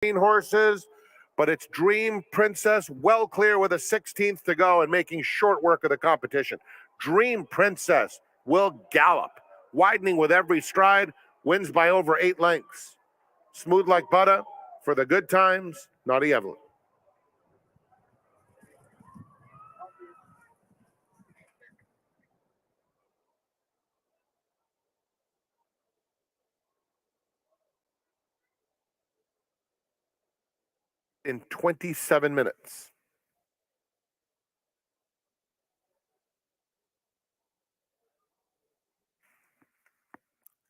horses, but it's Dream Princess well clear with a 16th to go and making short work of the competition. Dream Princess will gallop, widening with every stride, wins by over 8 lengths. Smooth like butter for the good times, Naughty Evelyn. In 27 minutes.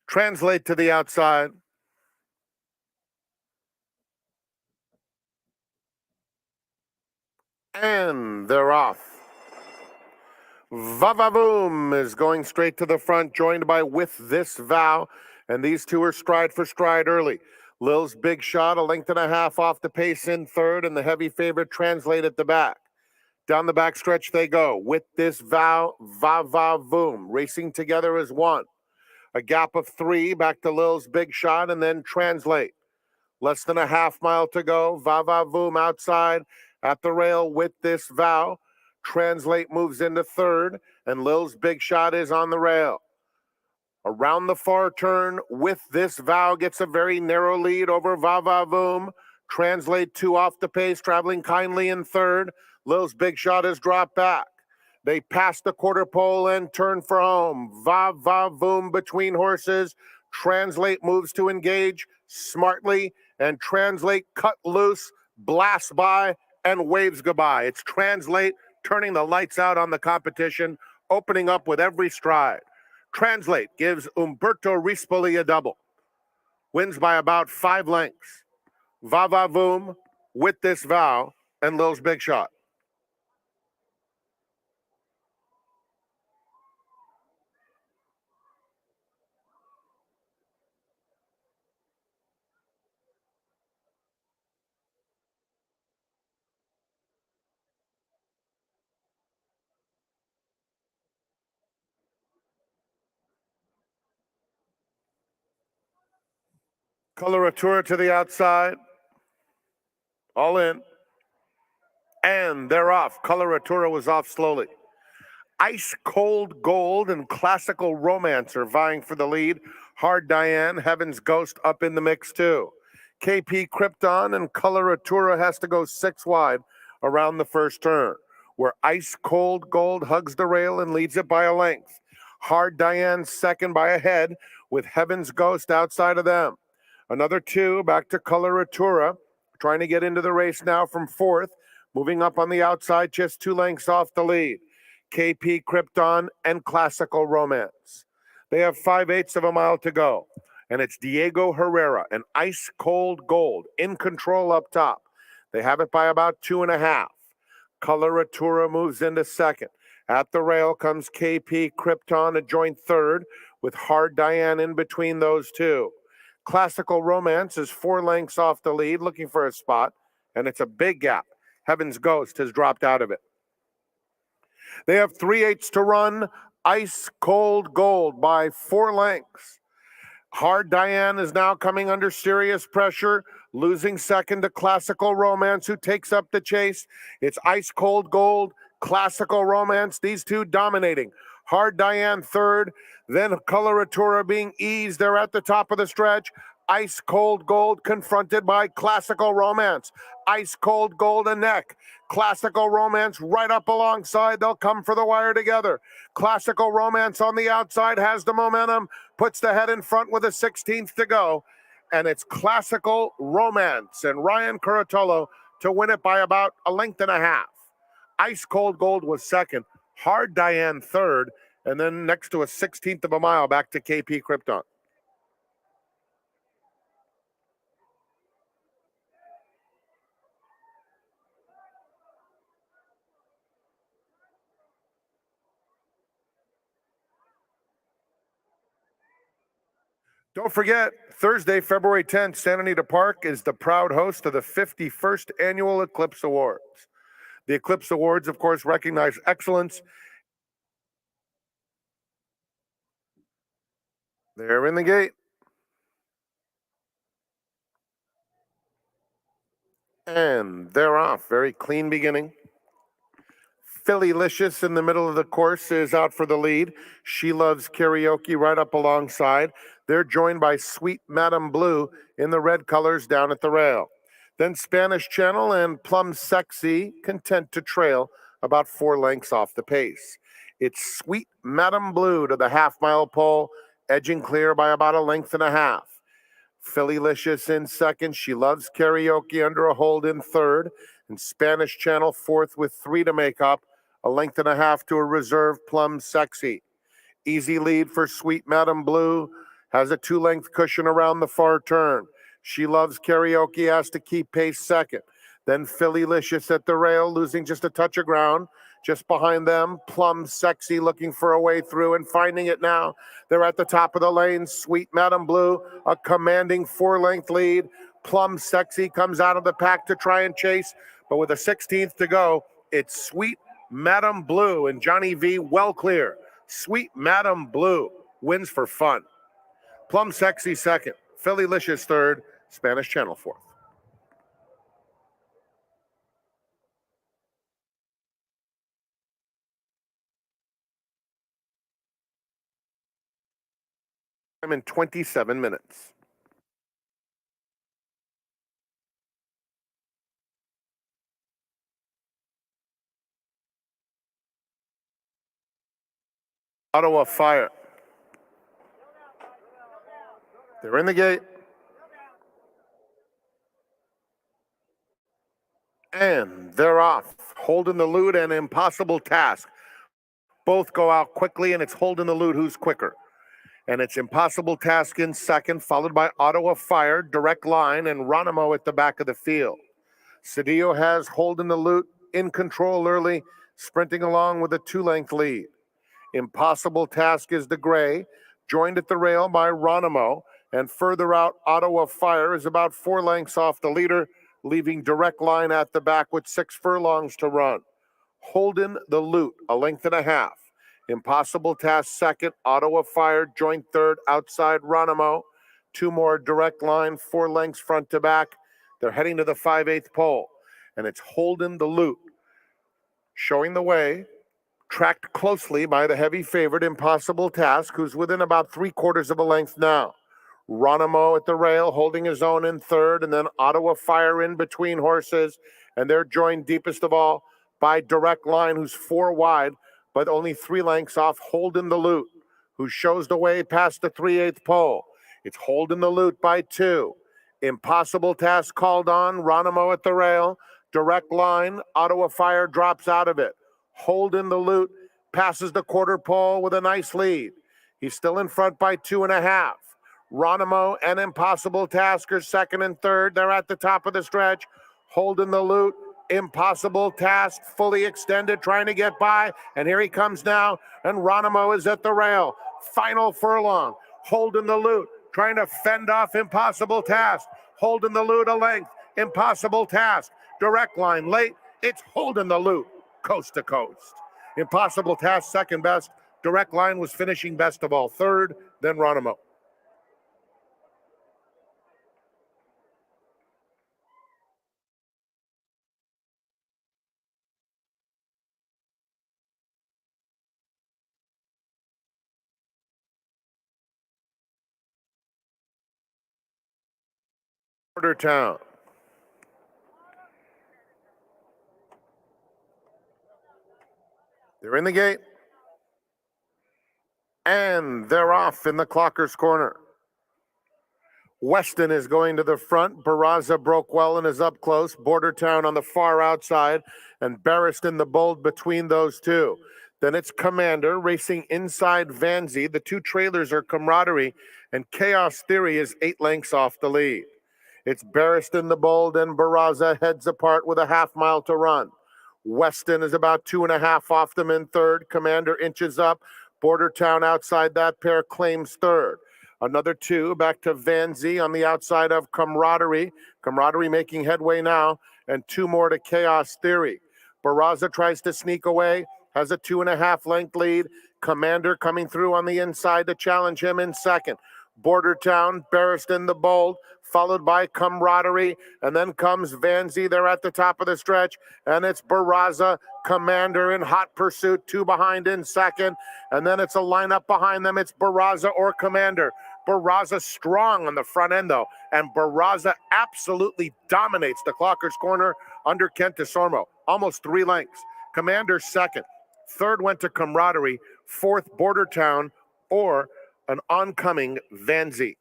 Translate to the outside. And they're off. Va-va-voom is going straight to the front, joined by With This Vow. And these two are stride for stride early. Lil's Big Shot, a length and a half off the pace in third, and the heavy favorite Translate at the back. Down the back stretch they go. With This Vow, Va-va-voom. Racing together as one. A gap of 3 back to Lil's Big Shot, and then Translate. Less than a half mile to go. Va-va-voom outside at the rail. With This Vow. Translate moves into third, and Lil's Big Shot is on the rail. Around the far turn, With This Vow gets a very narrow lead over Va-va-voom. Translate 2 off the pace, traveling kindly in third. Lil's Big Shot has dropped back. They pass the quarter pole and turn for home. Va-va-voom between horses. Translate moves to engage smartly, and Translate cut loose, blasts by, and waves goodbye. It's Translate turning the lights out on the competition, opening up with every stride. Translate gives Umberto Rispoli a double. Wins by about 5 lengths. Va-va-voom, With This Vow, and Lil's Big Shot. Coloratura to the outside. All in. And they're off. Coloratura was off slowly. Ice Cold Gold and Classical Romance are vying for the lead. Hard Diane, Heaven's Ghost up in the mix too. KP Krypton and Coloratura has to go 6 wide around the first turn, where Ice Cold Gold hugs the rail and leads it by a length. Hard Diane second by a head, with Heaven's Ghost outside of them. Another 2 back to Coloratura, trying to get into the race now from fourth, moving up on the outside, just 2 lengths off the lead. KP Krypton and Classical Romance. They have 5/8 of a mile to go, and it's Diego Herrera and Ice Cold Gold in control up top. They have it by about 2.5. Coloratura moves into second. At the rail comes KP Krypton, a joint third, with Hard Diane in between those two. Classical Romance is 4 lengths off the lead, looking for a spot, and it's a big gap. Heaven's Ghost has dropped out of it. They have 3/8 to run. Ice Cold Gold by 4 lengths. Hard Diane is now coming under serious pressure, losing second to Classical Romance, who takes up the chase. It's Ice Cold Gold, Classical Romance, these two dominating. Hard Diane third, then Coloratura being eased. They're at the top of the stretch. Ice Cold Gold confronted by Classical Romance. Ice Cold Gold a neck. Classical Romance right up alongside. They'll come for the wire together. Classical Romance on the outside has the momentum, puts the head in front with a 16th to go. And it's Classical Romance and Ryan Curatolo to win it by about a length and a half. Ice Cold Gold was second. Hard Diane third. And then next to a 16th of a mile back to KP Krypton. Don't forget, Thursday, February 10th, Santa Anita Park is the proud host of the 51st Annual Eclipse Awards. The Eclipse Awards, of course, recognize excellence. They're in the gate. And they're off. Very clean beginning. Phillylicious in the middle of the course is out for the lead. She Loves Karaoke right up alongside. They're joined by Sweet Madam Blue in the red colors down at the rail. Then Spanish Channel and Plum Sexy content to trail about 4 lengths off the pace. It's Sweet Madam Blue to the half-mile pole, edging clear by about 1.5 lengths. Phillylicious in second. She Loves Karaoke under a hold in third. And Spanish Channel fourth with 3 to make up. 1.5 lengths to a reserve Plum Sexy. Easy lead for Sweet Madam Blue. Has a 2-length cushion around the far turn. She Loves Karaoke has to keep pace second. Then Phillylicious at the rail, losing just a touch of ground. Just behind them, Plum Sexy looking for a way through and finding it now. They're at the top of the lane. Sweet Madam Blue, a commanding 4-length lead. Plum Sexy comes out of the pack to try and chase, but with a 16th to go, it's Sweet Madam Blue and Johnny V well clear. Sweet Madam Blue wins for fun. Plum Sexy second, Phillylicious third, Spanish Channel fourth. I'm in 27 minutes. Ottawa Fire. They're in the gate. And they're off. Holding the Loot and Impossible Task. Both go out quickly, and it's Holding the Loot who's quicker. And it's Impossible Task in second, followed by Ottawa Fire, Direct Line, and Ronimo at the back of the field. Cedillo has Holding the Loot in control early, sprinting along with a 2-length lead. Impossible Task is the gray, joined at the rail by Ronimo, and further out, Ottawa Fire is about 4 lengths off the leader, leaving Direct Line at the back with 6 furlongs to run. Holding the Loot, 1.5 lengths. Impossible Task second, Ottawa Fire joint third outside Ronimo. 2 more Direct Line, 4 lengths front to back. They're heading to the 5/8 pole, and it's Holding the Loot showing the way, tracked closely by the heavy favorite Impossible Task, who's within about 3/4 of a length now. Ronimo at the rail, holding his own in third, and then Ottawa Fire in between horses, and they're joined deepest of all by Direct Line, who's 4 wide, but only 3 lengths off Holding the Loot, who shows the way past the 3/8 pole. It's Holding the Loot by 2. Impossible Task called on, Ronimo at the rail, Direct Line, Ottawa Fire drops out of it. Holding the Loot passes the quarter pole with a nice lead. He's still in front by 2.5. Ronimo and Impossible Task are second and third. They're at the top of the stretch. Holding the Loot, Impossible Task fully extended, trying to get by. And here he comes now. And Ronimo is at the rail. Final furlong. Holding the Loot, trying to fend off Impossible Task. Holding the Loot a length. Impossible Task. Direct Line late. It's Holding the Loot, coast to coast. Impossible Task second best. Direct Line was finishing best of all, third, then Ronimo. Town. They're in the gate. And they're off in the Clocker's corner. Weston is going to the front. Barraza broke well and is up close. Bordertown on the far outside. And Barristan the Bold between those two. Then it's Commander racing inside Vanzi. The 2 trailers are Camaraderie. And Chaos Theory is 8 lengths off the lead. It's Barristan the Bold and Barraza heads apart with a half-mile to run. Weston is about 2.5 off them in third. Commander inches up. Bordertown outside that pair claims third. Another 2 back to Vanzi on the outside of Camaraderie. Camaraderie making headway now. And 2 more to Chaos Theory. Barraza tries to sneak away. Has a 2.5 length lead. Commander coming through on the inside to challenge him in second. Border Town, Barristan the Bold, followed by Camaraderie, and then comes Vanzi. They're at the top of the stretch, and it's Barraza, Commander in hot pursuit, two behind in second, and then it's a lineup behind them. It's Barraza or Commander. Barraza strong on the front end, though, and Barraza absolutely dominates the Clockers Corner under Kent DeSormo, almost 3 lengths. Commander second. Third went to Camaraderie. Fourth, Border Town or an oncoming Vanzi.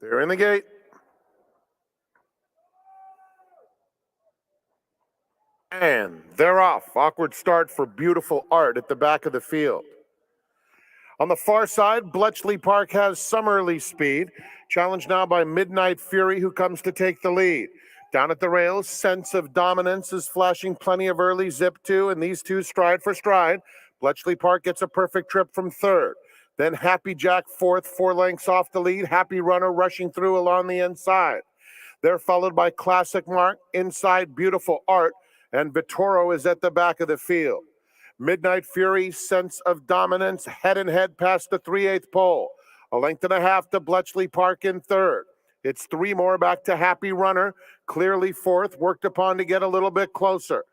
They're in the gate. And they're off. Awkward start for Beautiful Art at the back of the field. On the far side, Bletchley Park has some early speed. Challenged now by Midnight Fury, who comes to take the lead. Down at the rails, Sense of Dominance is flashing plenty of early zip too, and these two stride for stride. Bletchley Park gets a perfect trip from third. Then Happy Jack fourth, 4 lengths off the lead. Happy Runner rushing through along the inside. They're followed by Classic Mark, inside Beautiful Art, and Vittoro is at the back of the field. Midnight Fury, Sense of Dominance, head and head past the 3/8 pole. A length and a half to Bletchley Park in third. It's 3 more back to Happy Runner, clearly fourth, worked upon to get a little bit closer.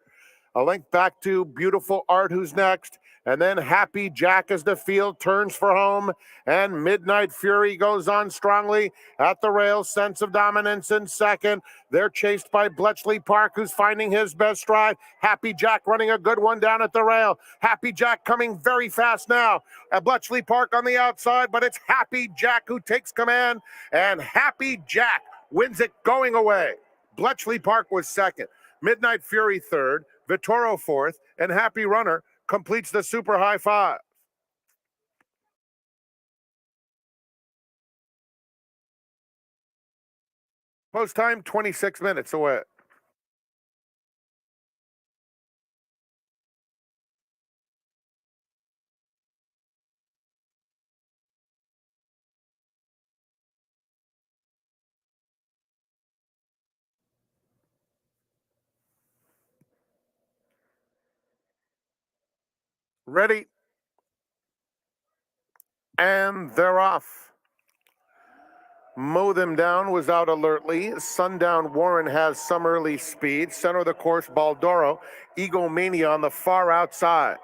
A length back to Beautiful Art, who's next. And then Happy Jack as the field turns for home. And Midnight Fury goes on strongly at the rail. Sense of Dominance in second. They're chased by Bletchley Park, who's finding his best stride. Happy Jack running a good one down at the rail. Happy Jack coming very fast now. At Bletchley Park on the outside, but it's Happy Jack who takes command. And Happy Jack wins it going away. Bletchley Park was second. Midnight Fury third. Vittoro fourth. And Happy Runner completes the super high five. Post time, 26 minutes away. Ready. And they're off. Mow Them Down was out alertly. Sundown Warren has some early speed. Center of the course, Baldoro. Egomania on the far outside.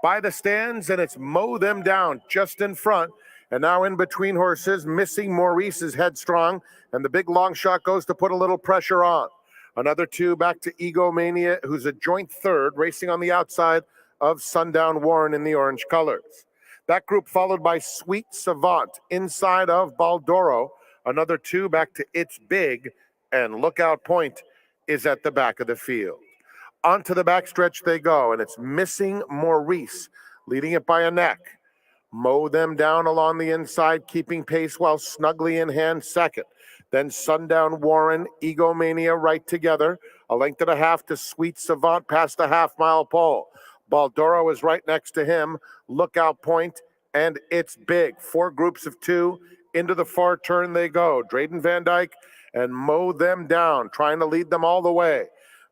By the stands, and it's Mow Them Down just in front. And now in between horses, Missing Maurice is headstrong. And the big long shot goes to put a little pressure on. Another 2 back to Egomania, who's a joint third, racing on the outside of Sundown Warren in the orange colors. That group followed by Sweet Savant inside of Baldoro. Another 2 back to It's Big, and Lookout Point is at the back of the field. Onto the backstretch they go, and it's Missing Maurice, leading it by a neck. Mow Them Down along the inside, keeping pace while snugly in hand second. Then Sundown Warren, Egomania right together. A length and a half to Sweet Savant past the half-mile pole. Baldoro is right next to him. Lookout Point, and It's Big. 4 groups of 2. Into the far turn they go. Drayden Van Dyke and Mow Them Down, trying to lead them all the way.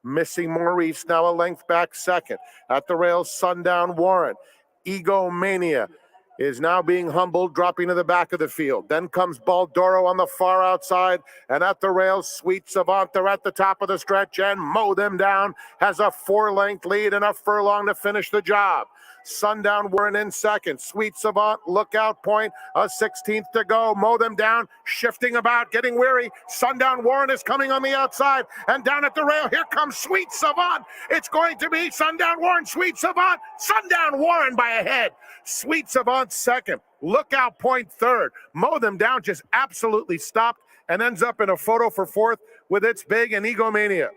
Missing Maurice, now a length back second. At the rails, Sundown Warren. Egomania is now being humbled, dropping to the back of the field. Then comes Baldoro on the far outside, and at the rails, Sweet Savant, they're at the top of the stretch, and Mow Them Down has a 4-length lead and a furlong to finish the job. Sundown Warren in second. Sweet Savant, Lookout Point, a 16th to go. Mow Them Down, shifting about, getting weary. Sundown Warren is coming on the outside, and down at the rail, here comes Sweet Savant. It's going to be Sundown Warren, Sweet Savant, Sundown Warren by a head. Sweet Savant second. Lookout Point third. Mow Them Down just absolutely stopped and ends up in a photo for fourth with It's Big and Egomania.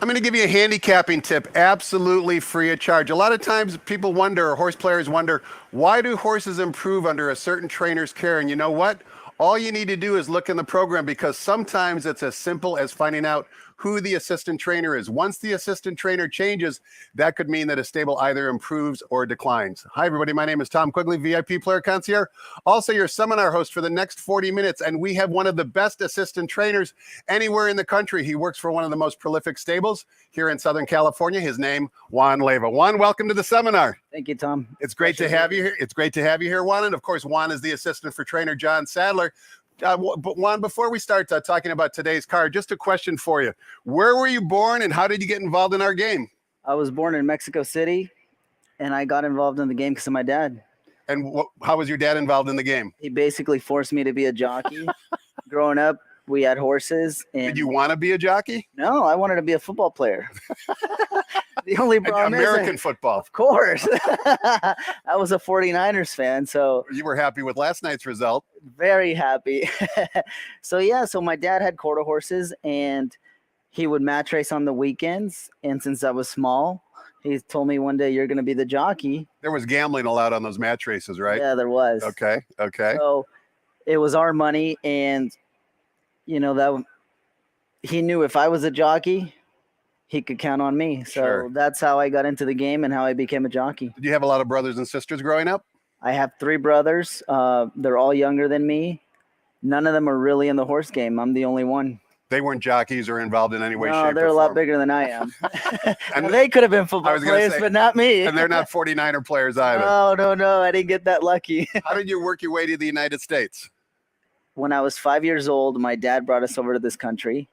I'm going to give you a handicapping tip, absolutely free of charge. A lot of times people wonder, or horse players wonder, why do horses improve under a certain trainer's care? And you know what? All you need to do is look in the program, because sometimes it's as simple as finding out who the assistant trainer is. Once the assistant trainer changes, that could mean that a stable either improves or declines. Hi, everybody. My name is Tom Quigley, VIP Player Concierge, also your seminar host for the next 40 minutes. And we have one of the best assistant trainers anywhere in the country. He works for one of the most prolific stables here in Southern California. His name, Juan Leyva. Juan, welcome to the seminar. Thank you, Tom. It's great to have you here. It's great to have you here, Juan. And of course, Juan is the assistant for trainer John Sadler. But Juan, before we start talking about today's card, just a question for you. Where were you born and how did you get involved in our game? I was born in Mexico City, and I got involved in the game because of my dad. And how was your dad involved in the game? He basically forced me to be a jockey. Growing up, we had horses. And did you want to be a jockey? No, I wanted to be a football player. The only problem American football. Of course. I was a 49ers fan, so. You were happy with last night's result. Very happy. So my dad had quarter horses, and he would match race on the weekends. And since I was small, he told me one day, you're going to be the jockey. There was gambling allowed on those match races, right? Yeah, there was. Okay. So it was our money, and that he knew if I was a jockey, he could count on me. So Sure. That's how I got into the game and how I became a jockey. Did you have a lot of brothers and sisters growing up? I have 3 brothers. They're all younger than me. None of them are really in the horse game. I'm the only one. They weren't jockeys or involved in any way, shape, or form. No, they're a lot bigger than I am. And they could have been football players, but not me. And they're not 49er players either. Oh, no. I didn't get that lucky. How did you work your way to the United States? When I was 5 years old, my dad brought us over to this country,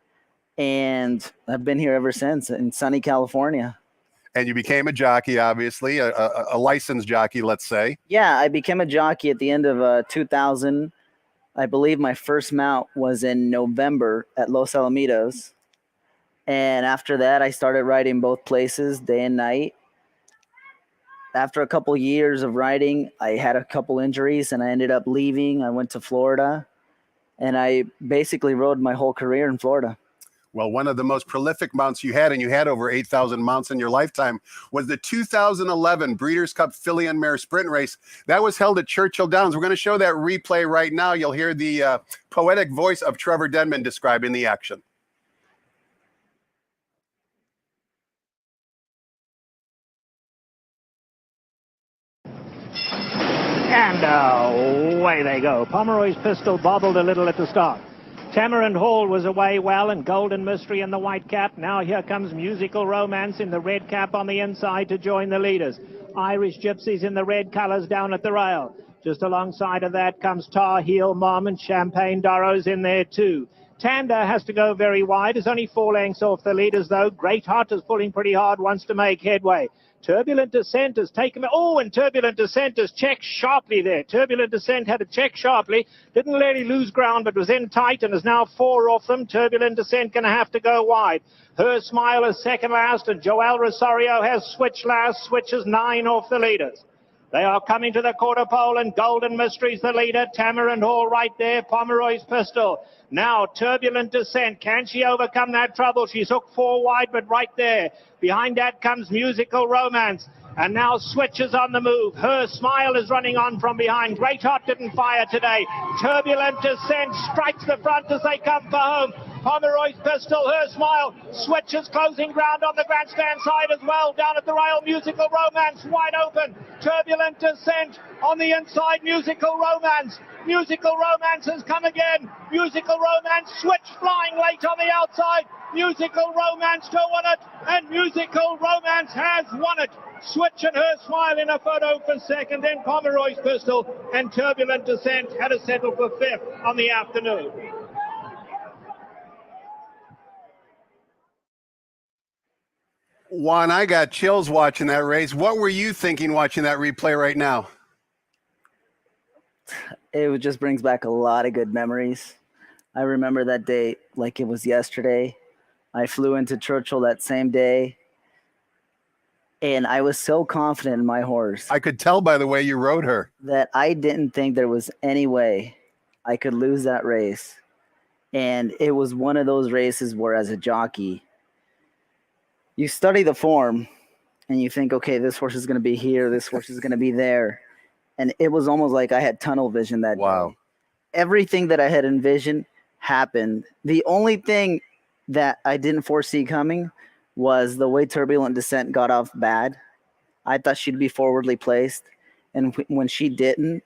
and I've been here ever since in sunny California. And you became a jockey, obviously, a licensed jockey, let's say. Yeah, I became a jockey at the end of 2000. I believe my first mount was in November at Los Alamitos. And after that, I started riding both places, day and night. After a couple years of riding, I had a couple injuries, and I ended up leaving. I went to Florida, and I basically rode my whole career in Florida. Well, one of the most prolific mounts you had, and you had over 8,000 mounts in your lifetime, was the 2011 Breeders' Cup Filly and Mare Sprint Race. That was held at Churchill Downs. We're going to show that replay right now. You'll hear the poetic voice of Trevor Denman describing the action. And away they go. Pomeroy's Pistol bobbled a little at the start. Tamarind Hall was away well, and Golden Mystery in the white cap. Now here comes Musical Romance in the red cap on the inside to join the leaders. Irish Gypsies in the red colours down at the rail. Just alongside of that comes Tar Heel Mom, and Champagne Dorro's in there too. Tanda has to go very wide. Is only 4 lengths off the leaders, though. Great Hot is pulling pretty hard, wants to make headway. Turbulent Descent has taken... Oh, and Turbulent Descent has checked sharply there. Turbulent Descent had to check sharply. Didn't really lose ground, but was in tight and is now 4 off them. Turbulent Descent going to have to go wide. Her Smile is second last, and Joel Rosario has switched last. Switches 9 off the leaders. They are coming to the quarter pole, and Golden Mystery's the leader. Tamarind Hall right there. Pomeroy's Pistol. Now, Turbulent Descent. Can she overcome that trouble? She's hooked 4 wide, but right there. Behind that comes Musical Romance. And now Switches on the move. Her Smile is running on from behind. Great Hot didn't fire today. Turbulent Descent strikes the front as they come for home. Pomeroy's Pistol, Her Smile. Switches closing ground on the grandstand side as well. Down at the rail, Musical Romance wide open. Turbulent Descent on the inside, Musical Romance. Musical Romance has come again. Musical Romance switch flying late on the outside. Musical Romance to win it, and Musical Romance has won it. Switch and Her Smile in a photo for second, then Pomeroy's Pistol and Turbulent Descent had to settle for 5th on the afternoon. Juan, I got chills watching that race. What were you thinking watching that replay right now? It just brings back a lot of good memories. I remember that day like it was yesterday. I flew into Churchill that same day, and I was so confident in my horse. I could tell by the way you rode her. That I didn't think there was any way I could lose that race. And it was one of those races where, as a jockey, you study the form and you think, okay, this horse is going to be here, this horse is going to be there. And it was almost like I had tunnel vision that Wow. day. Everything that I had envisioned happened. The only thing that I didn't foresee coming was the way Turbulent Descent got off bad. I thought she'd be forwardly placed. And when she didn't,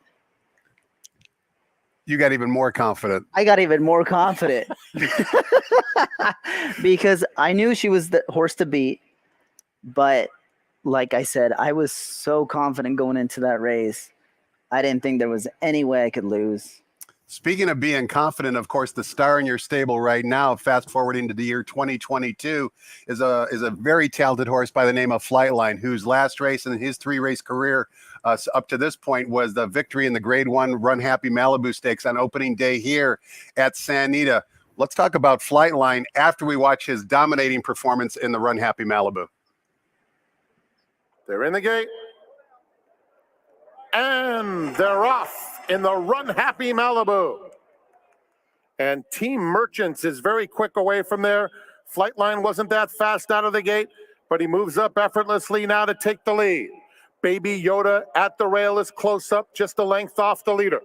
You got even more confident. I got even more confident because I knew she was the horse to beat. But like I said, I was so confident going into that race. I didn't think there was any way I could lose. Speaking of being confident, of course, the star in your stable right now, fast forwarding to the year 2022, is a very talented horse by the name of Flightline, whose last race in his 3-race career up to this point was the victory in the Grade 1 Run Happy Malibu Stakes on opening day here at San Anita. Let's talk about Flightline after we watch his dominating performance in the Run Happy Malibu. They're in the gate. And they're off in the Run Happy Malibu. And Team Merchants is very quick away from there. Flightline wasn't that fast out of the gate, but he moves up effortlessly now to take the lead. Baby Yoda at the rail is close up, just a length off the leader.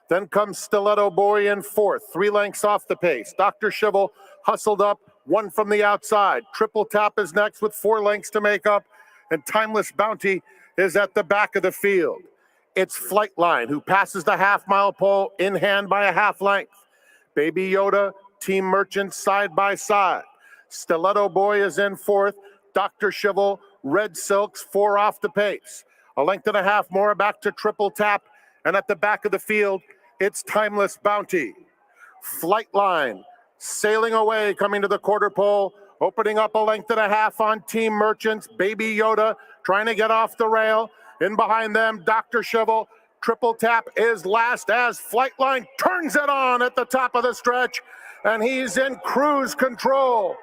Then comes Stiletto Boy in fourth, 3 lengths off the pace. Dr. Shivel hustled up, 1 from the outside. Triple Tap is next with 4 lengths to make up. And Timeless Bounty is at the back of the field. It's Flightline who passes the half-mile pole in hand by a half length. Baby Yoda, Team Merchants side by side. Stiletto Boy is in fourth. Dr. Shivel, Red Silks, 4 off the pace. A length and a half more back to Triple Tap. And at the back of the field, it's Timeless Bounty. Flightline sailing away, coming to the quarter pole, opening up a length and a half on Team Merchants. Baby Yoda trying to get off the rail. In behind them, Dr. Shivel. Triple Tap is last as Flightline turns it on at the top of the stretch, and he's in cruise control.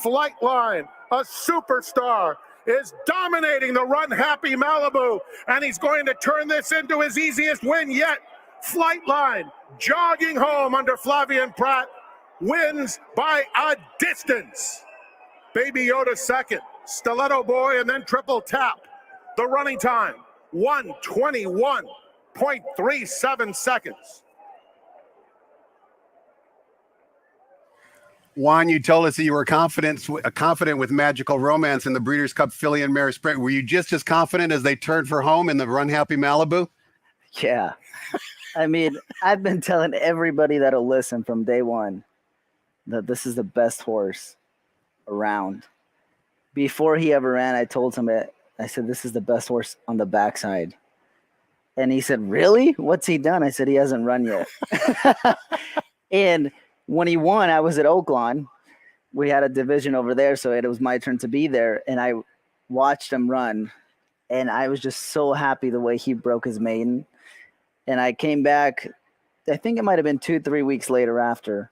Flightline, a superstar, is dominating the Run Happy Malibu, and he's going to turn this into his easiest win yet. Flightline, jogging home under Flavian Pratt, wins by a distance. Baby Yoda second, Stiletto Boy, and then Triple Tap. The running time, 1:21.37 seconds. Juan, you told us that you were confident with Magical Romance in the Breeders' Cup Filly and Mare Sprint. Were you just as confident as they turned for home in the Run Happy Malibu? Yeah. I mean, I've been telling everybody that'll listen from day one that this is the best horse around. Before he ever ran, I told him that. I said, this is the best horse on the backside. And he said, really? What's he done? I said, he hasn't run yet. And when he won, I was at Oaklawn. We had a division over there, so it was my turn to be there. And I watched him run. And I was just so happy the way he broke his maiden. And I came back, I think it might have been 2-3 weeks later after.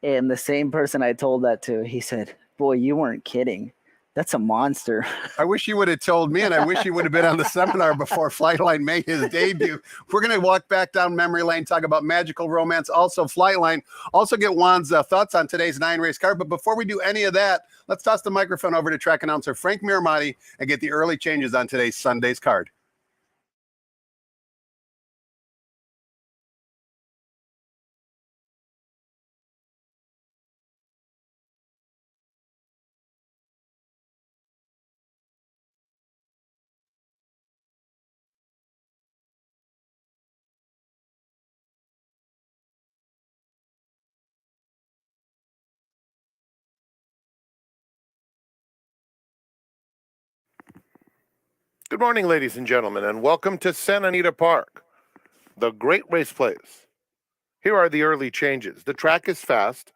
And the same person I told that to, he said, boy, you weren't kidding. That's a monster. I wish you would have told me, and I wish you would have been on the seminar before Flightline made his debut. We're going to walk back down memory lane, talk about Magical Romance, also Flightline, also get Juan's thoughts on today's 9-race card. But before we do any of that, let's toss the microphone over to track announcer Frank Miramati and get the early changes on today's Sunday's card. Good morning, ladies and gentlemen, and welcome to Santa Anita Park, the great race place. Here are the early changes. The track is fast,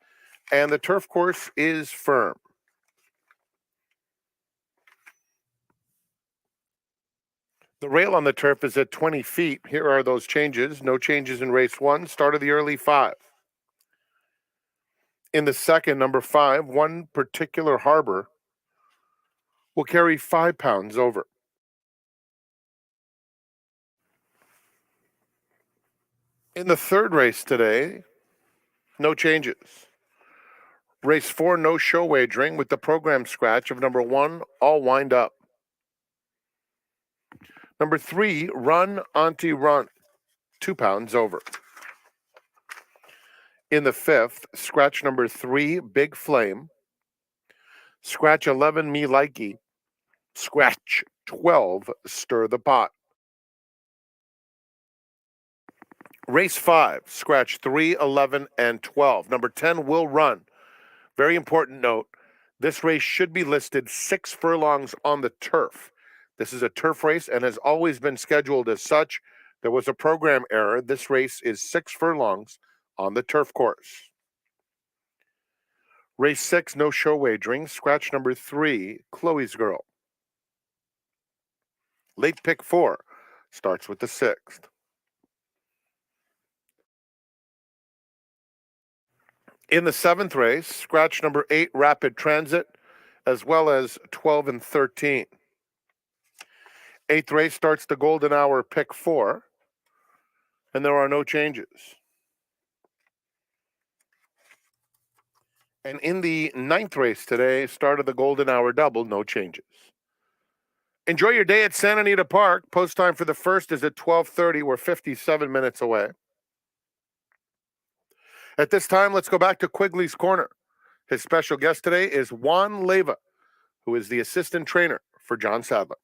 and the turf course is firm. The rail on the turf is at 20 feet. Here are those changes. No changes in race 1, start of the early 5. In the second, number 5, One Particular Harbor will carry 5 pounds over. In the third race today, no changes. Race 4, no show wagering with the program scratch of number 1, all wind up. Number 3, Run Auntie Run, 2 pounds over. In the 5th, scratch number 3, Big Flame. Scratch 11, Me Likey. Scratch 12, Stir the Pot. Race 5, scratch 3, 11, and 12. Number 10, Will Run. Very important note, this race should be listed 6 furlongs on the turf. This is a turf race and has always been scheduled as such. There was a program error. This race is 6 furlongs on the turf course. Race 6, no show wagering. Scratch number 3, Chloe's Girl. Late pick 4 starts with the 6th. In the 7th race, scratch number 8, Rapid Transit, as well as 12 and 13. 8th race starts the golden hour, pick 4, and there are no changes. And in the 9th race today, start of the golden hour double, no changes. Enjoy your day at Santa Anita Park. Post time for the first is at 12:30. We're 57 minutes away. At this time, let's go back to Quigley's Corner. His special guest today is Juan Leyva, who is the assistant trainer for John Sadler.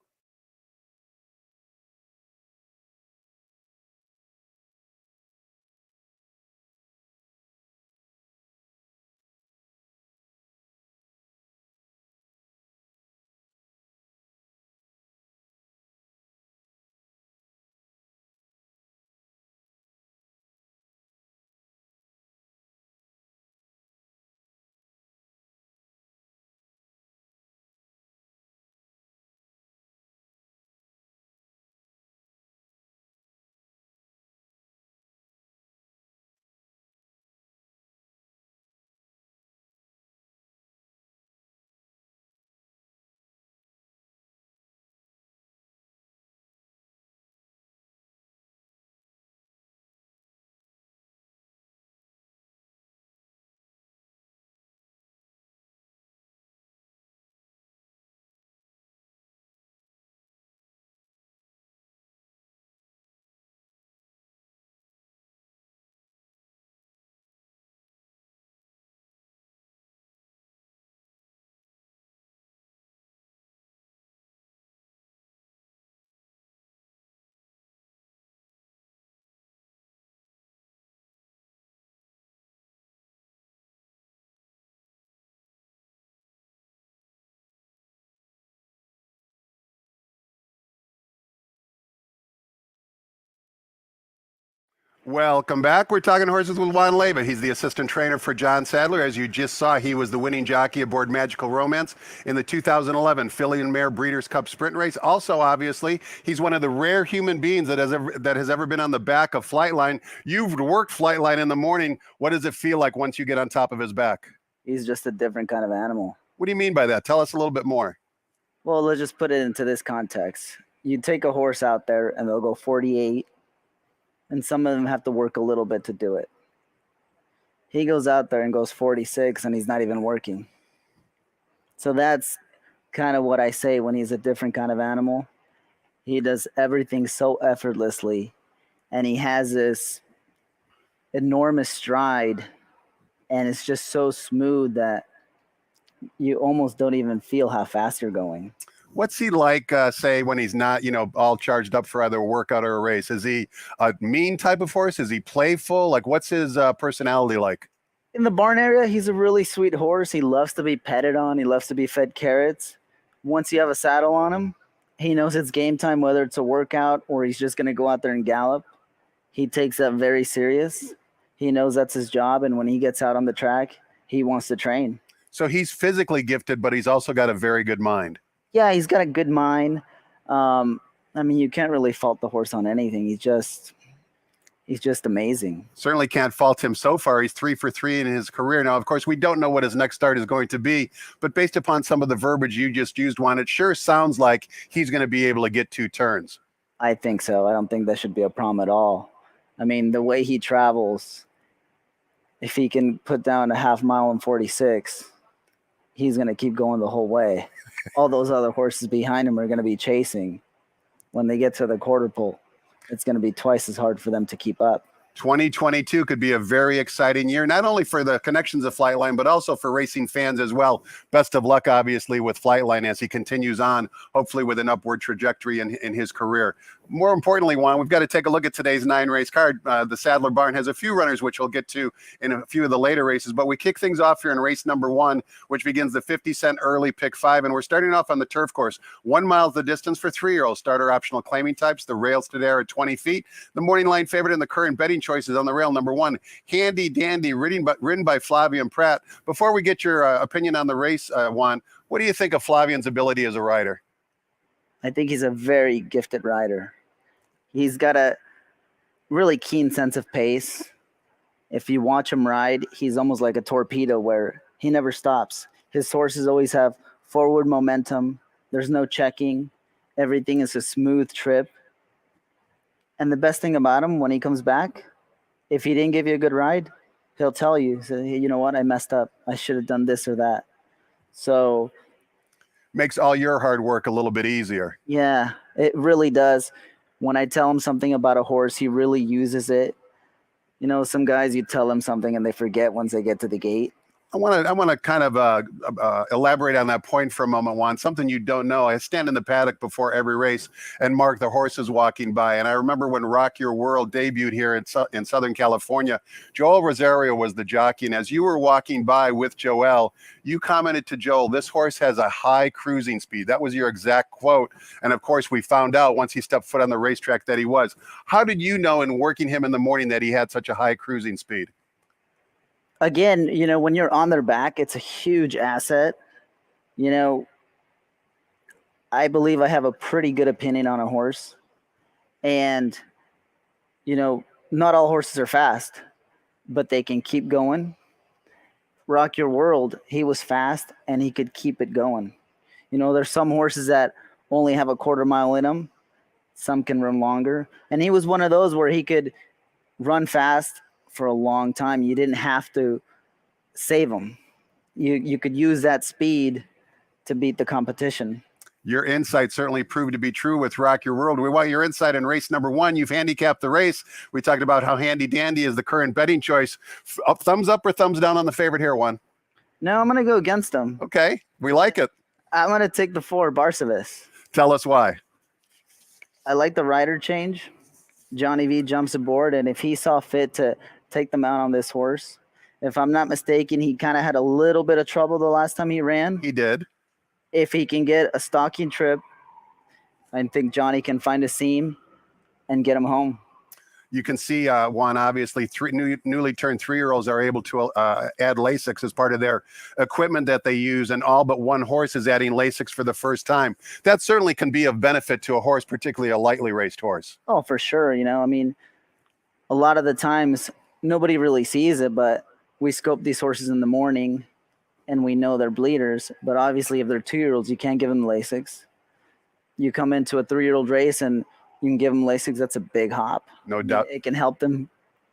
Welcome back. We're talking horses with Juan Leyva. He's the assistant trainer for John Sadler. As you just saw, he was the winning jockey aboard Magical Romance in the 2011 Filly and Mare Breeders' Cup Sprint Race. Also, obviously, he's one of the rare human beings that has ever been on the back of Flightline. You've worked Flightline in the morning. What does it feel like once you get on top of his back? He's just a different kind of animal. What do you mean by that? Tell us a little bit more. Well, let's just put it into this context. You take a horse out there and they'll go 48, and some of them have to work a little bit to do it. He goes out there and goes 46, and he's not even working. So that's kind of what I say when he's a different kind of animal. He does everything so effortlessly, and he has this enormous stride, and it's just so smooth that you almost don't even feel how fast you're going. What's he like, say, when he's not, all charged up for either a workout or a race? Is he a mean type of horse? Is he playful? Like, what's his personality like? In the barn area, he's a really sweet horse. He loves to be petted on. He loves to be fed carrots. Once you have a saddle on him, he knows it's game time, whether it's a workout or he's just going to go out there and gallop. He takes that very serious. He knows that's his job, and when he gets out on the track, he wants to train. So he's physically gifted, but he's also got a very good mind. Yeah, he's got a good mind. You can't really fault the horse on anything. He's just amazing. Certainly can't fault him so far. He's 3 for 3 in his career. Now, of course, we don't know what his next start is going to be, but based upon some of the verbiage you just used, Juan, it sure sounds like he's going to be able to get 2 turns. I think so. I don't think that should be a problem at all. The way he travels, if he can put down a half mile in 46, he's going to keep going the whole way. All those other horses behind him are going to be chasing. When they get to the quarter pole, it's going to be twice as hard for them to keep up. 2022 could be a very exciting year, not only for the connections of Flightline, but also for racing fans as well. Best of luck, obviously, with Flightline as he continues on, hopefully with an upward trajectory in his career. More importantly, Juan, we've got to take a look at today's 9-race card. The Sadler Barn has a few runners, which we'll get to in a few of the later races, but we kick things off here in race number 1, which begins the 50-cent early pick 5, and we're starting off on the turf course. 1 mile is the distance for 3-year-olds. Starter optional claiming types. The rails today are at 20 feet. The morning line favorite in the current betting choices on the rail, number 1, Handy Dandy, ridden by Flavian Pratt. Before we get your opinion on the race, Juan, what do you think of Flavian's ability as a rider? I think he's a very gifted rider. He's got a really keen sense of pace. If you watch him ride, he's almost like a torpedo where he never stops. His horses always have forward momentum. There's no checking. Everything is a smooth trip. And the best thing about him, when he comes back, if he didn't give you a good ride, he'll tell you, say, hey, you know what, I messed up. I should have done this or that. So makes all your hard work a little bit easier. Yeah, it really does. When I tell him something about a horse, he really uses it. You know, some guys, you tell them something and they forget once they get to the gate. I want to kind of elaborate on that point for a moment, Juan. Something you don't know. I stand in the paddock before every race and mark the horses walking by. And I remember when Rock Your World debuted here in Southern California, Joel Rosario was the jockey. And as you were walking by with Joel, you commented to Joel, this horse has a high cruising speed. That was your exact quote. And of course, we found out once he stepped foot on the racetrack that he was. How did you know in working him in the morning that he had such a high cruising speed? Again, you know, when you're on their back, it's a huge asset. You know, I believe I have a pretty good opinion on a horse. And, you know, not all horses are fast, but they can keep going. Rock Your World, he was fast and he could keep it going. You know, there's some horses that only have a quarter mile in them. Some can run longer. And he was one of those where he could run fast for a long time. You didn't have to save him. You could use that speed to beat the competition. Your insight certainly proved to be true with Rock Your World. We want your insight in race number 1. You've handicapped the race. We talked about how Handy Dandy is the current betting choice. Thumbs up or thumbs down on the favorite here, Juan? No, I'm going to go against him. Okay, we like it. I'm going to take the 4, Barsavis. Tell us why. I like the rider change. Johnny V jumps aboard, and if he saw fit to take them out on this horse, if I'm not mistaken, he kind of had a little bit of trouble the last time he ran. He did. If he can get a stalking trip, I think Johnny can find a seam and get him home. You can see, Juan, obviously, newly turned 3-year-olds are able to add Lasix as part of their equipment that they use, and all but one horse is adding Lasix for the first time. That certainly can be of benefit to a horse, particularly a lightly raced horse. Oh, for sure. You know, I mean, a lot of the times nobody really sees it, but we scope these horses in the morning and we know they're bleeders. But obviously, if they're 2-year-olds, you can't give them Lasix. You come into a 3-year-old race and you can give them Lasix. That's a big hop. No doubt. It can help them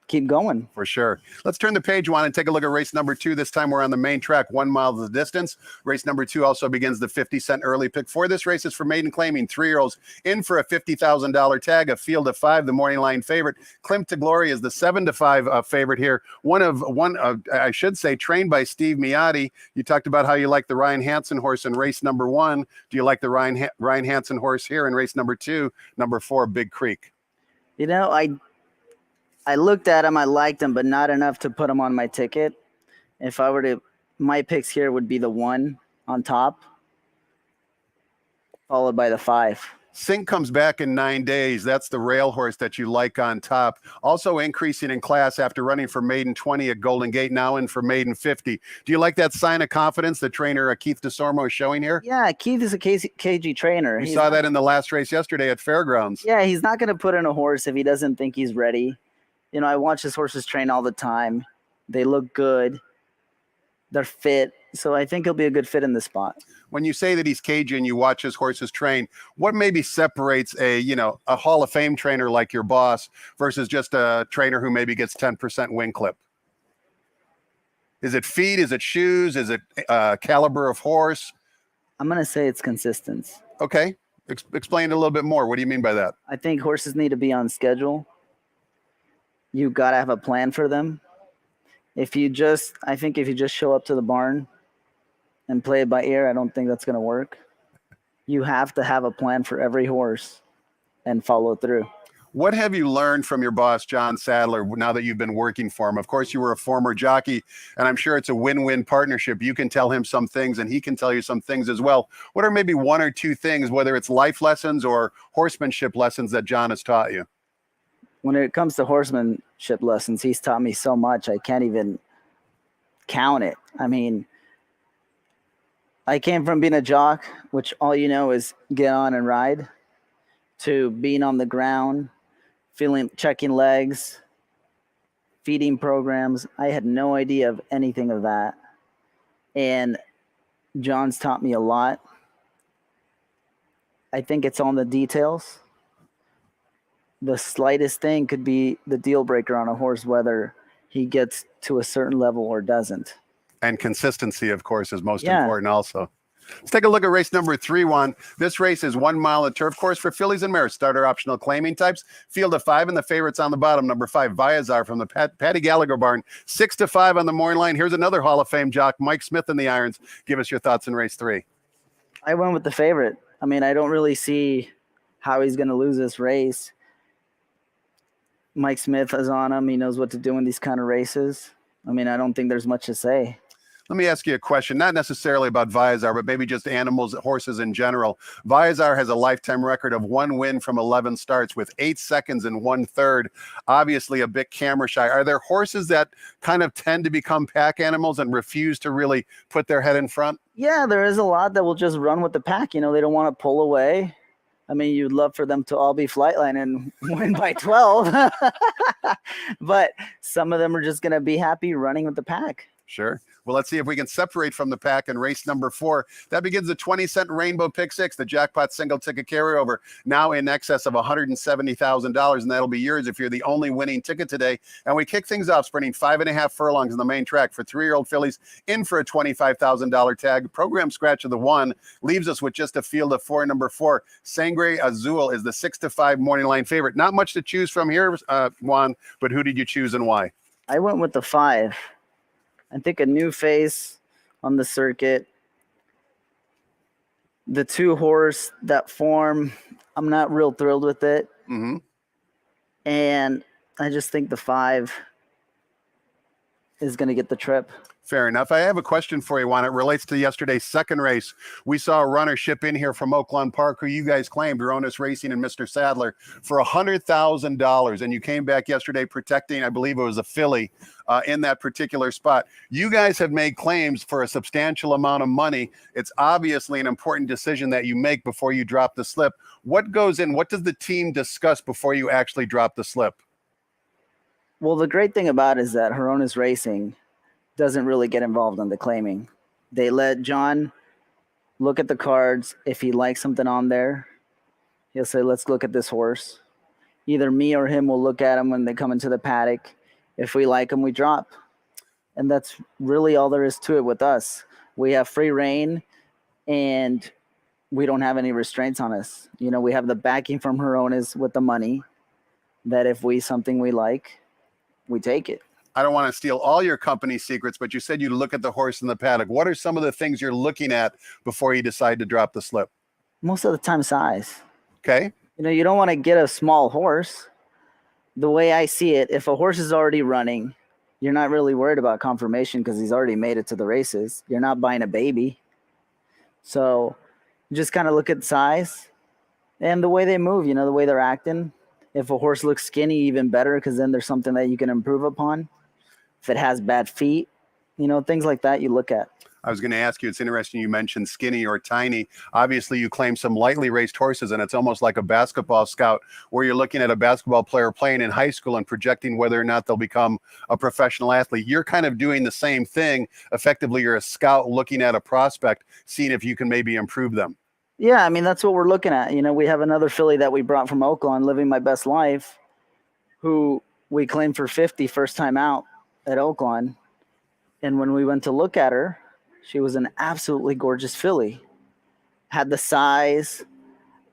keep going. For sure. Let's turn the page, Juan, and take a look at race number 2. This time we're on the main track, 1 mile the distance. Race number 2 also begins the 50-cent early pick 4. This race is for maiden claiming 3-year-olds in for a $50,000 tag, a field of 5, the morning line favorite. Klimt to Glory is the 7-5 favorite here. I should say, trained by Steve Miotti. You talked about how you like the Ryan Hansen horse in race number 1. Do you like the Ryan Hansen horse here in race number 2, number 4, Big Creek? You know, I looked at him, I liked him, but not enough to put him on my ticket. If I were to, my picks here would be the 1 on top, followed by the 5. Sink comes back in 9 days. That's the rail horse that you like on top. Also increasing in class after running for maiden 20 at Golden Gate, now in for maiden 50. Do you like that sign of confidence the trainer Keith DeSormo is showing here? Yeah, Keith is a KG trainer. We saw that in the last race yesterday at Fairgrounds. Yeah, he's not going to put in a horse if he doesn't think he's ready. You know, I watch his horses train all the time. They look good. They're fit. So I think he'll be a good fit in this spot. When you say that he's Cajun, you watch his horses train, what maybe separates a Hall of Fame trainer like your boss versus just a trainer who maybe gets 10% wing clip? Is it feed? Is it shoes? Is it caliber of horse? I'm going to say it's consistency. Okay. Explain it a little bit more. What do you mean by that? I think horses need to be on schedule. You got to have a plan for them. I think if you just show up to the barn and play it by ear, I don't think that's going to work. You have to have a plan for every horse and follow through. What have you learned from your boss, John Sadler, now that you've been working for him? Of course, you were a former jockey, and I'm sure it's a win-win partnership. You can tell him some things, and he can tell you some things as well. What are maybe one or two things, whether it's life lessons or horsemanship lessons, that John has taught you? When it comes to horsemanship lessons, he's taught me so much, I can't even count it. I mean, I came from being a jock, which all you know is get on and ride, to being on the ground, checking legs, feeding programs. I had no idea of anything of that. And John's taught me a lot. I think it's on the details. The slightest thing could be the deal breaker on a horse, whether he gets to a certain level or doesn't. And consistency, of course, is most important also. Let's take a look at race number 3, Juan. This race is 1 mile at turf course for fillies and mares, starter optional claiming types. Field of 5, and the favorites on the bottom. Number 5, Viazar from the Patty Gallagher barn. 6-5 on the morning line. Here's another Hall of Fame jock, Mike Smith in the irons. Give us your thoughts in race 3. I went with the favorite. I mean, I don't really see how he's going to lose this race. Mike Smith is on him. He knows what to do in these kind of races. I mean, I don't think there's much to say. Let me ask you a question, not necessarily about Viazar, but maybe just animals, horses in general. Viazar has a lifetime record of 1 win from 11 starts with 8 seconds and 1/3. Obviously a bit camera shy. Are there horses that kind of tend to become pack animals and refuse to really put their head in front? Yeah, there is a lot that will just run with the pack. You know, they don't want to pull away. I mean, you'd love for them to all be Flightline and win by 12. But some of them are just going to be happy running with the pack. Sure. Well, let's see if we can separate from the pack in race number 4. That begins the 20-cent Rainbow Pick 6, the jackpot single ticket carryover, now in excess of $170,000, and that'll be yours if you're the only winning ticket today. And we kick things off sprinting 5.5 furlongs in the main track for 3-year-old fillies in for a $25,000 tag. Program scratch of the 1 leaves us with just a field of 4. Number 4, Sangre Azul is the 6-5 morning line favorite. Not much to choose from here, Juan, but who did you choose and why? I went with the 5. I think a new face on the circuit. The 2 horse, that form, I'm not real thrilled with it. Mm-hmm. And I just think the 5 is going to get the trip. Fair enough. I have a question for you, Juan. It relates to yesterday's second race. We saw a runner ship in here from Oaklawn Park who you guys claimed, Veronis Racing and Mr. Sadler, for $100,000. And you came back yesterday protecting, I believe it was a filly, in that particular spot. You guys have made claims for a substantial amount of money. It's obviously an important decision that you make before you drop the slip. What goes in? What does the team discuss before you actually drop the slip? Well, the great thing about it is that Veronis Racing doesn't really get involved in the claiming. They let John look at the cards. If he likes something on there, he'll say, let's look at this horse. Either me or him will look at him when they come into the paddock. If we like him, we drop. And that's really all there is to it with us. We have free reign and we don't have any restraints on us. You know, we have the backing from Veronis with the money that if something we like, we take it. I don't want to steal all your company secrets, but you said you look at the horse in the paddock. What are some of the things you're looking at before you decide to drop the slip? Most of the time, size. Okay. You know, you don't want to get a small horse. The way I see it, if a horse is already running, you're not really worried about confirmation because he's already made it to the races. You're not buying a baby. So you just kind of look at size and the way they move, you know, the way they're acting. If a horse looks skinny, even better, because then there's something that you can improve upon. If it has bad feet, you know, things like that you look at. I was going to ask you, it's interesting you mentioned skinny or tiny. Obviously, you claim some lightly raced horses, and it's almost like a basketball scout where you're looking at a basketball player playing in high school and projecting whether or not they'll become a professional athlete. You're kind of doing the same thing. Effectively, you're a scout looking at a prospect, seeing if you can maybe improve them. Yeah, I mean, that's what we're looking at. You know, we have another filly that we brought from Oaklawn, Living My Best Life, who we claimed for 50 first time out at Oaklawn. And when we went to look at her, she was an absolutely gorgeous filly. Had the size.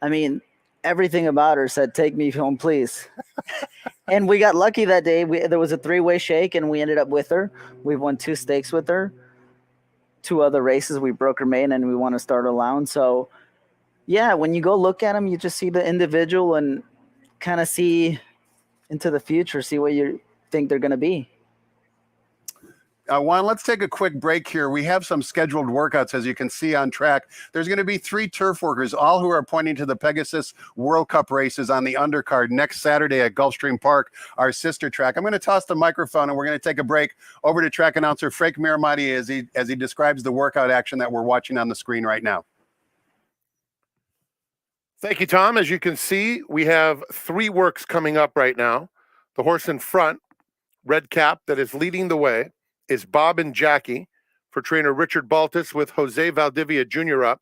I mean, everything about her said, "Take me home, please." And we got lucky that day. There was a 3-way shake, and we ended up with her. We've won 2 stakes with her. 2 other races, we broke her maiden, and we won a starter allowance. So, yeah, when you go look at them, you just see the individual and kind of see into the future, see what you think they're going to be. Juan, let's take a quick break here. We have some scheduled workouts, as you can see on track. There's going to be 3 turf workers, all who are pointing to the Pegasus World Cup races on the undercard next Saturday at Gulfstream Park, our sister track. I'm going to toss the microphone, and we're going to take a break over to track announcer Frank Miramati as he describes the workout action that we're watching on the screen right now. Thank you, Tom. As you can see, we have 3 works coming up right now. The horse in front, red cap, that is leading the way, is Bob and Jackie for trainer Richard Baltus with Jose Valdivia Jr. up.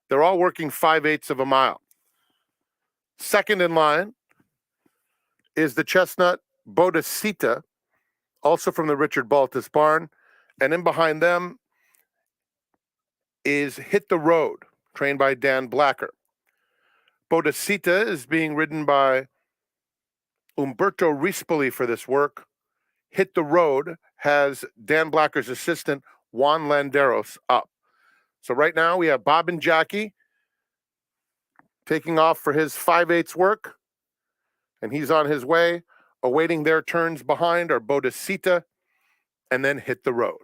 They're all working 5/8 of a mile. Second in line is the chestnut Bodacita, also from the Richard Baltus barn. And in behind them is Hit the Road, trained by Dan Blacker. Bodacita is being ridden by Umberto Rispoli for this work. Hit the Road has Dan Blacker's assistant, Juan Landeros, up. So right now we have Bob and Jackie taking off for his 5/8 work, and he's on his way. Awaiting their turns behind are Bodacita and then Hit the Road.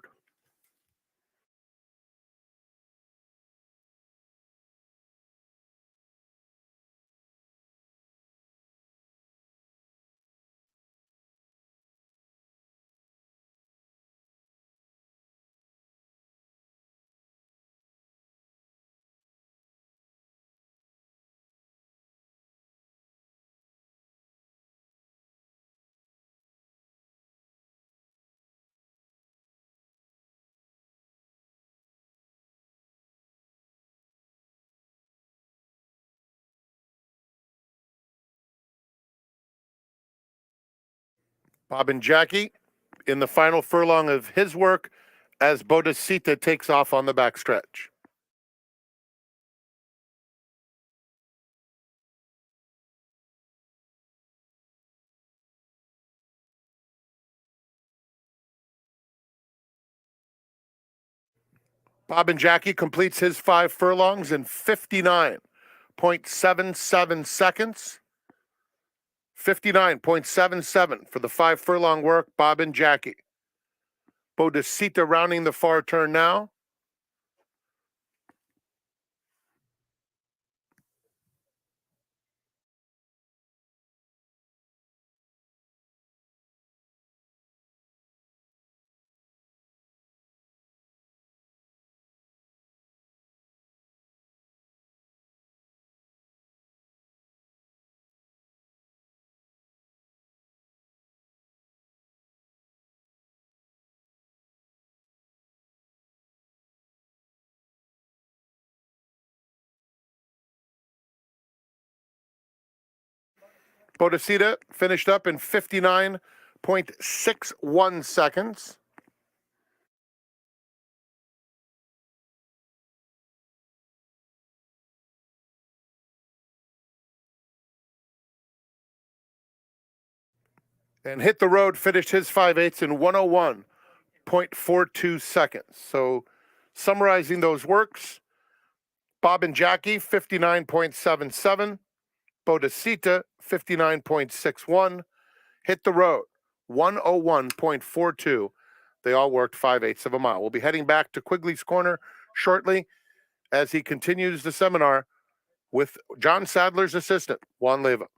Bob and Jackie in the final furlong of his work as Bodacita takes off on the backstretch. Bob and Jackie completes his 5 furlongs in 59.77 seconds. 59.77 for the 5 furlong work, Bob and Jackie. Bodacita rounding the far turn now. Bodacita finished up in 59.61 seconds. And Hit the Road finished his 5/8 in 101.42 seconds. So summarizing those works, Bob and Jackie, 59.77. Bodacita, 59.61. Hit the Road, 101.42. They all worked 5/8 of a mile. We'll be heading back to Quigley's Corner shortly as he continues the seminar with John Sadler's assistant, Juan Leyva.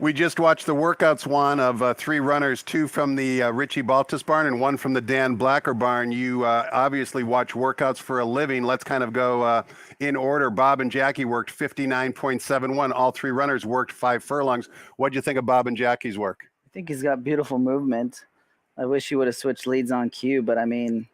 We just watched the workouts, Juan, of 3 runners, 2 from the Richie Baltus barn and 1 from the Dan Blacker barn. You obviously watch workouts for a living. Let's kind of go in order. Bob and Jackie worked 59.71. All 3 runners worked 5 furlongs. What'd you think of Bob and Jackie's work? I think he's got beautiful movement. I wish he would have switched leads on cue, but I mean,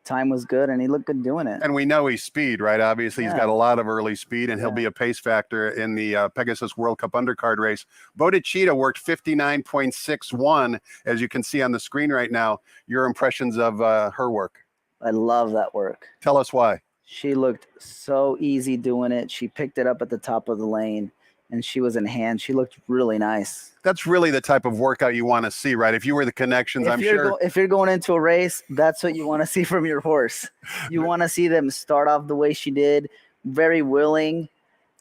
time was good and he looked good doing it. And we know he's speed, right? Obviously, he's got a lot of early speed, and he'll be a pace factor in the Pegasus World Cup undercard race. Bodhicitta worked 59.61, as you can see on the screen right now. Your impressions of her work? I love that work. Tell us why. She looked so easy doing it. She picked it up at the top of the lane, and she was in hand. She looked really nice. That's really the type of workout you want to see, right? If you were the connections, I'm sure. If you're going into a race, that's what you want to see from your horse. You want to see them start off the way she did, very willing,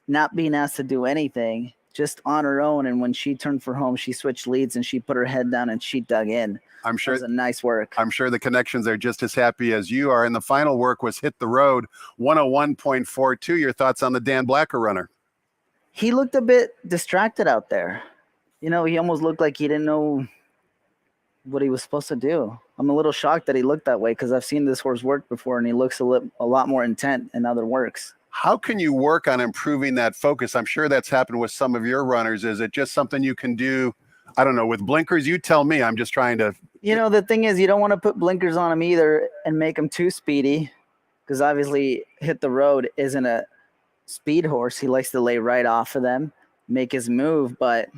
not being asked to do anything, just on her own. And when she turned for home, she switched leads and she put her head down and she dug in. I'm sure it was a nice work. I'm sure the connections are just as happy as you are. And the final work was Hit the Road, 101.42. Your thoughts on the Dan Blacker runner? He looked a bit distracted out there. You know, he almost looked like he didn't know what he was supposed to do. I'm a little shocked that he looked that way because I've seen this horse work before and he looks a lot more intent in other works. How can you work on improving that focus? I'm sure that's happened with some of your runners. Is it just something you can do, I don't know, with blinkers? You tell me. I'm just trying to. You know, the thing is, you don't want to put blinkers on him either and make him too speedy because obviously Hit the Road isn't a speed horse. He likes to lay right off of them, make his move, but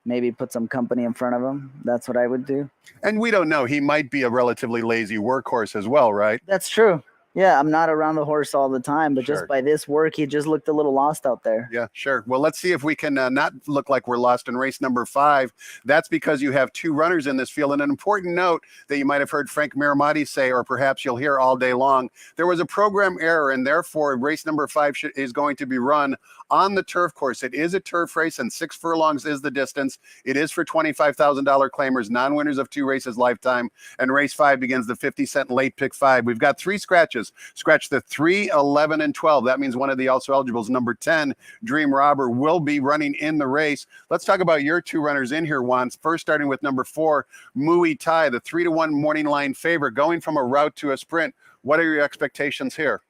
maybe put some company in front of him. That's what I would do. And we don't know. He might be a relatively lazy workhorse as well, right? That's true. Yeah, I'm not around the horse all the time, but Sure. just by this work, he just looked a little lost out there. Yeah, sure. Well, let's see if we can not look like we're lost in race number 5. That's because you have 2 runners in this field. And an important note that you might have heard Frank Miramati say, or perhaps you'll hear all day long, there was a program error, and therefore race number 5 is going to be run on the turf course. It is a turf race, and 6 furlongs is the distance. It is for $25,000 claimers, non-winners of 2 races lifetime, and race 5 begins the 50-cent late pick 5. We've got 3 scratches. Scratch the 3, 11, and 12. That means one of the also eligibles, number 10, Dream Robber, will be running in the race. Let's talk about your 2 runners in here, Juan. First, starting with number 4, Muay Thai, the 3-1 morning line favorite, going from a route to a sprint. What are your expectations here?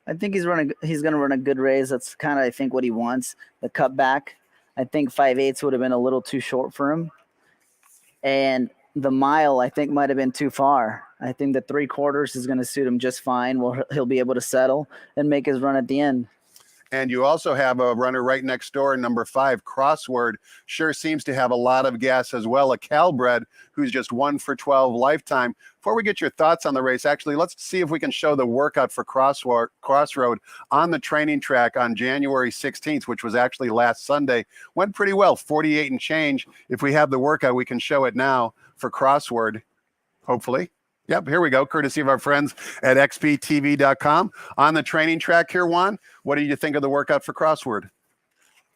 I think he's going to run a good race. That's kind of, I think, what he wants. The cutback. I think 5/8 would have been a little too short for him. And the mile, I think, might have been too far. I think the 3/4 is going to suit him just fine. Well, he'll be able to settle and make his run at the end. And you also have a runner right next door, number 5, Crossword. Sure seems to have a lot of gas as well. A Calbred who's just 1 for 12 lifetime. Before we get your thoughts on the race, actually, let's see if we can show the workout for Crossroad on the training track on January 16th, which was actually last Sunday. Went pretty well, 48 and change. If we have the workout, we can show it now for Crossword, hopefully. Yep, here we go, courtesy of our friends at xptv.com. On the training track here, Juan, what do you think of the workout for Crossword?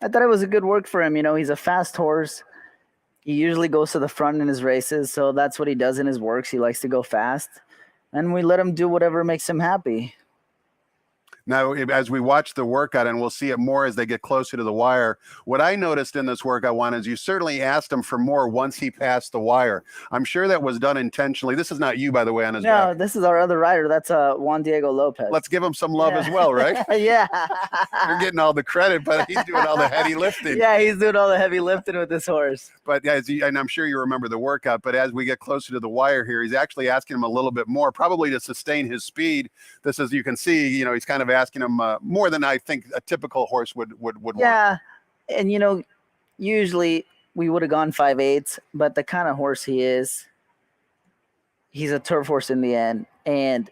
I thought it was a good work for him. You know, he's a fast horse. He usually goes to the front in his races, so that's what he does in his works. He likes to go fast, and we let him do whatever makes him happy. Now, as we watch the workout, and we'll see it more as they get closer to the wire, what I noticed in this workout, Juan, is you certainly asked him for more once he passed the wire. I'm sure that was done intentionally. This is not you, by the way, on his back. No, this is our other rider. That's Juan Diego Lopez. Let's give him some love as well, right? Yeah. You're getting all the credit, but he's doing all the heavy lifting. Yeah, he's doing all the heavy lifting with this horse. But and I'm sure you remember the workout, but as we get closer to the wire here, he's actually asking him a little bit more, probably to sustain his speed. This is, you can see, you know, he's kind of asking him more than I think a typical horse would want. Yeah, and you know, usually we would have gone 5/8, but the kind of horse he is, he's a turf horse in the end, and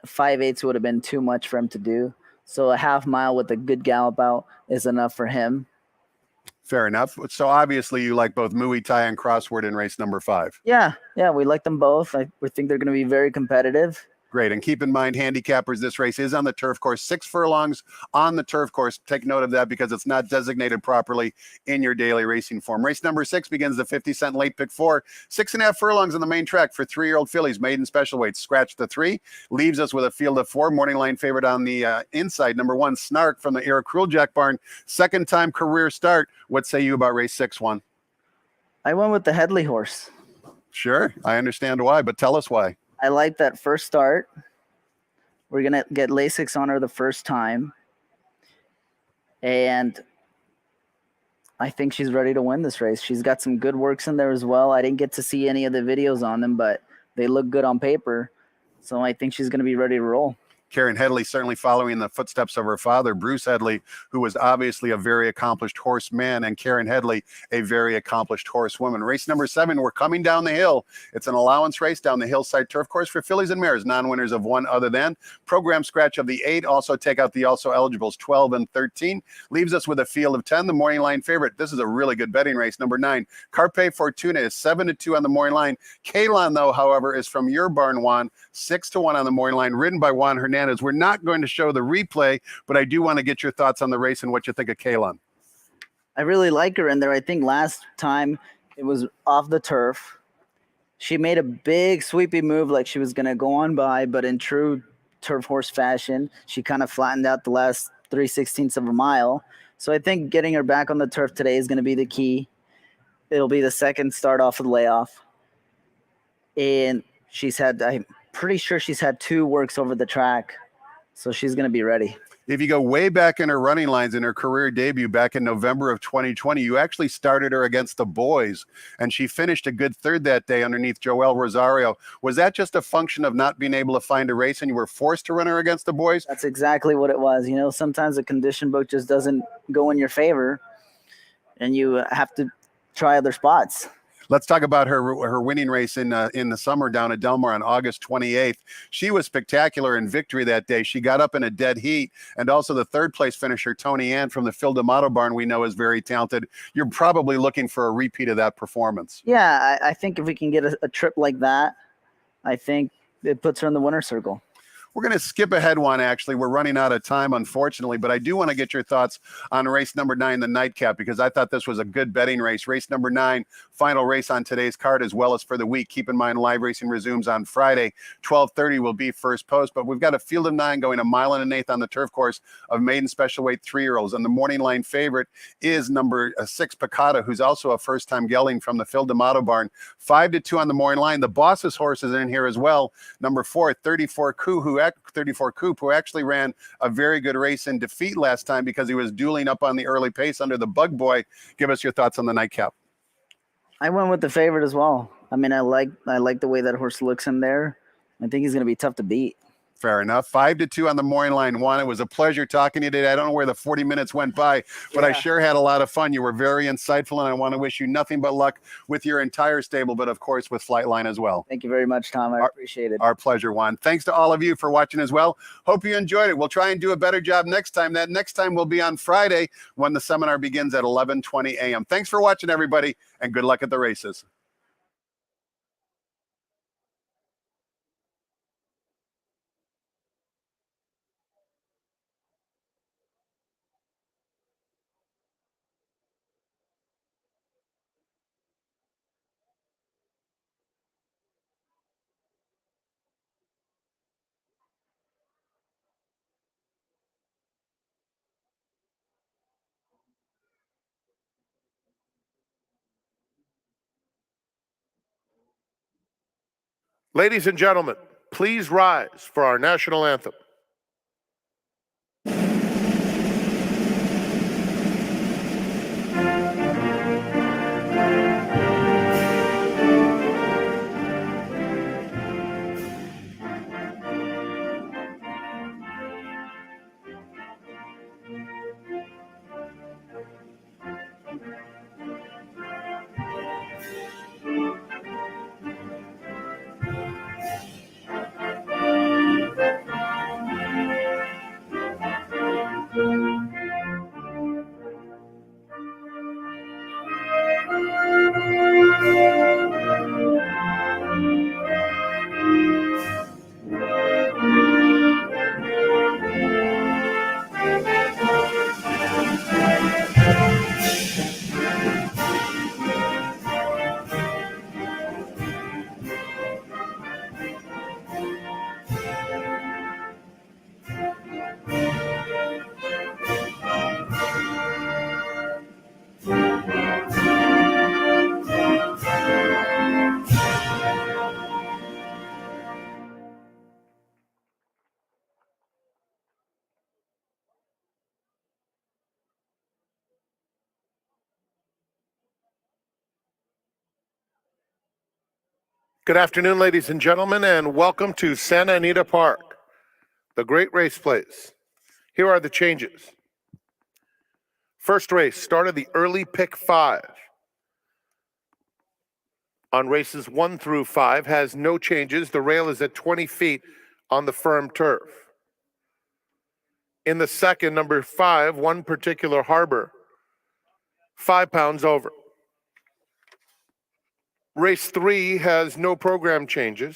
5/8 would have been too much for him to do. So a half mile with a good gallop out is enough for him. Fair enough. So obviously you like both Muay Thai and Crossword in race number 5. Yeah, we like them both. We think they're going to be very competitive. Great. And keep in mind, handicappers, this race is on the turf course, 6 furlongs on the turf course. Take note of that because it's not designated properly in your daily racing form. Race number 6 begins the 50-cent late pick 4, 6.5 furlongs on the main track for 3-year-old fillies, maiden special weight. Scratch the 3, leaves us with a field of 4. Morning line favorite on the inside, number 1, Snark from the Era Cruel Jack barn. Second time career start. What say you about race 6, Juan? I went with the Headley horse. Sure. I understand why, but tell us why. I like that first start. We're going to get Lasix on her the first time. And I think she's ready to win this race. She's got some good works in there as well. I didn't get to see any of the videos on them, but they look good on paper. So I think she's going to be ready to roll. Karen Headley certainly following in the footsteps of her father, Bruce Headley, who was obviously a very accomplished horseman, and Karen Headley, a very accomplished horsewoman. Race number 7, we're coming down the hill. It's an allowance race down the hillside turf course for fillies and mares, non-winners of 1 other than. Program scratch of the 8, also take out the also eligibles 12 and 13. Leaves us with a field of 10. The morning line favorite. This is a really good betting race. Number 9, Carpe Fortuna is 7-2 on the morning line. Kalon, though, however, is from your barn, Juan, 6-1 on the morning line, ridden by Juan Hernandez. We're not going to show the replay, but I do want to get your thoughts on the race and what you think of Kalon. I really like her in there. I think last time it was off the turf. She made a big sweepy move like she was going to go on by, but in true turf horse fashion, she kind of flattened out the last 3/16 of a mile. So I think getting her back on the turf today is going to be the key. It'll be the second start off of the layoff. And I'm pretty sure she's had 2 works over the track. So she's going to be ready. If you go way back in her running lines in her career debut back in November of 2020, you actually started her against the boys, and she finished a good third that day underneath Joel Rosario. Was that just a function of not being able to find a race and you were forced to run her against the boys? That's exactly what it was. You know, sometimes the condition book just doesn't go in your favor, and you have to try other spots. Let's talk about her winning race in the summer down at Del Mar on August 28th. She was spectacular in victory that day. She got up in a dead heat, and also the third place finisher, Tony Ann from the Phil D'Amato barn, we know is very talented. You're probably looking for a repeat of that performance. Yeah, I think if we can get a trip like that, I think it puts her in the winner's circle. We're going to skip ahead one, actually. We're running out of time, unfortunately, but I do want to get your thoughts on race number 9, the nightcap, because I thought this was a good betting race. Race number 9, final race on today's card, as well as for the week. Keep in mind, live racing resumes on Friday. 12:30 will be first post, but we've got a field of 9 going 1 mile and 1/8 on the turf course of maiden special weight 3-year-olds, and the morning line favorite is number 6, Picata, who's also a first-time gelding from the Phil D'Amato barn. 5-2 on the morning line. The boss's horse is in here as well. Number 4, 34 Coop, who actually ran a very good race in defeat last time because he was dueling up on the early pace under the Bug Boy. Give us your thoughts on the nightcap. I went with the favorite as well. I mean, I like the way that horse looks in there. I think he's going to be tough to beat. Fair enough. 5-2 on the morning line. Juan, it was a pleasure talking to you today. I don't know where the 40 minutes went by, but I sure had a lot of fun. You were very insightful, and I want to wish you nothing but luck with your entire stable, but of course with Flightline as well. Thank you very much, Tom. I appreciate it. Our pleasure, Juan. Thanks to all of you for watching as well. Hope you enjoyed it. We'll try and do a better job next time. That next time will be on Friday when the seminar begins at 11:20 a.m. Thanks for watching, everybody, and good luck at the races. Ladies and gentlemen, please rise for our national anthem. Good afternoon, ladies and gentlemen, and welcome to Santa Anita Park, the great race place. Here are the changes. First race started the early pick 5. On races 1 through 5 has no changes. The rail is at 20 feet on the firm turf. In the second, number 5, One Particular Harbor, 5 pounds over. Race 3 has no program changes.